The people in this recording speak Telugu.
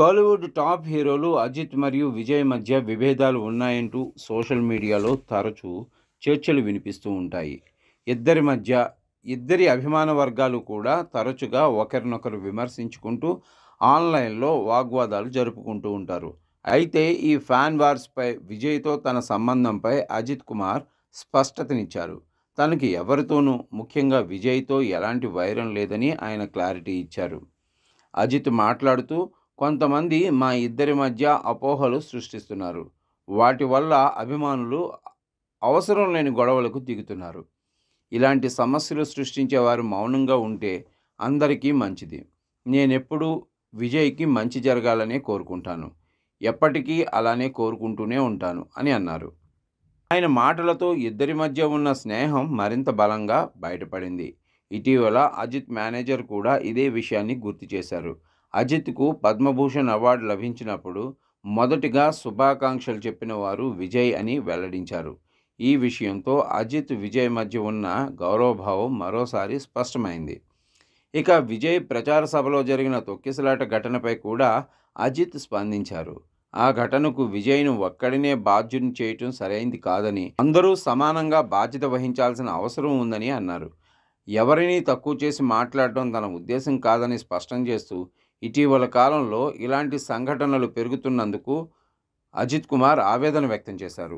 టాలీవుడ్ టాప్ హీరోలు అజిత్ మరియు విజయ్ మధ్య విభేదాలు ఉన్నాయంటూ సోషల్ మీడియాలో తరచూ చర్చలు వినిపిస్తూ ఉంటాయి. ఇద్దరి మధ్య ఇద్దరి అభిమాన వర్గాలు కూడా తరచుగా ఒకరినొకరు విమర్శించుకుంటూ ఆన్లైన్లో వాగ్వాదాలు జరుపుకుంటూ ఉంటారు. అయితే ఈ ఫ్యాన్ వార్స్పై విజయ్తో తన సంబంధంపై అజిత్ కుమార్ స్పష్టతనిచ్చారు. తనకి ఎవరితోనూ, ముఖ్యంగా విజయ్తో ఎలాంటి వైరం లేదని ఆయన క్లారిటీ ఇచ్చారు. అజిత్ మాట్లాడుతూ, కొంతమంది మా ఇద్దరి మధ్య అపోహలు సృష్టిస్తున్నారు. వాటి వల్ల అభిమానులు అవసరం లేని గొడవలకు దిగుతున్నారు. ఇలాంటి సమస్యలు సృష్టించేవారు మౌనంగా ఉంటే అందరికీ మంచిది. నేనెప్పుడూ విజయ్కి మంచి జరగాలనే కోరుకుంటాను. ఎప్పటికీ అలానే కోరుకుంటూనే ఉంటాను అని అన్నారు. ఆయన మాటలతో ఇద్దరి మధ్య ఉన్న స్నేహం మరింత బలంగా బయటపడింది. ఇటీవల అజిత్ మేనేజర్ కూడా ఇదే విషయాన్ని గుర్తు చేశారు. అజిత్కు పద్మభూషణ్ అవార్డు లభించినప్పుడు మొదటిగా శుభాకాంక్షలు చెప్పిన వారు విజయ్ అని వెల్లడించారు. ఈ విషయంతో అజిత్, విజయ్ మధ్య ఉన్న గౌరవభావం మరోసారి స్పష్టమైంది. ఇక విజయ్ ప్రచార సభలో జరిగిన తొక్కిసలాట ఘటనపై కూడా అజిత్ స్పందించారు. ఆ ఘటనకు విజయ్ను ఒక్కడినే బాధ్యుని చేయటం సరైంది కాదని, అందరూ సమానంగా బాధ్యత వహించాల్సిన అవసరం ఉందని అన్నారు. ఎవరినీ తక్కువ చేసి మాట్లాడటం తన ఉద్దేశం కాదని స్పష్టం చేస్తూ, ఇటీవల కాలంలో ఇలాంటి సంఘటనలు పెరుగుతున్నందుకు అజిత్ కుమార్ ఆవేదన వ్యక్తం చేశారు.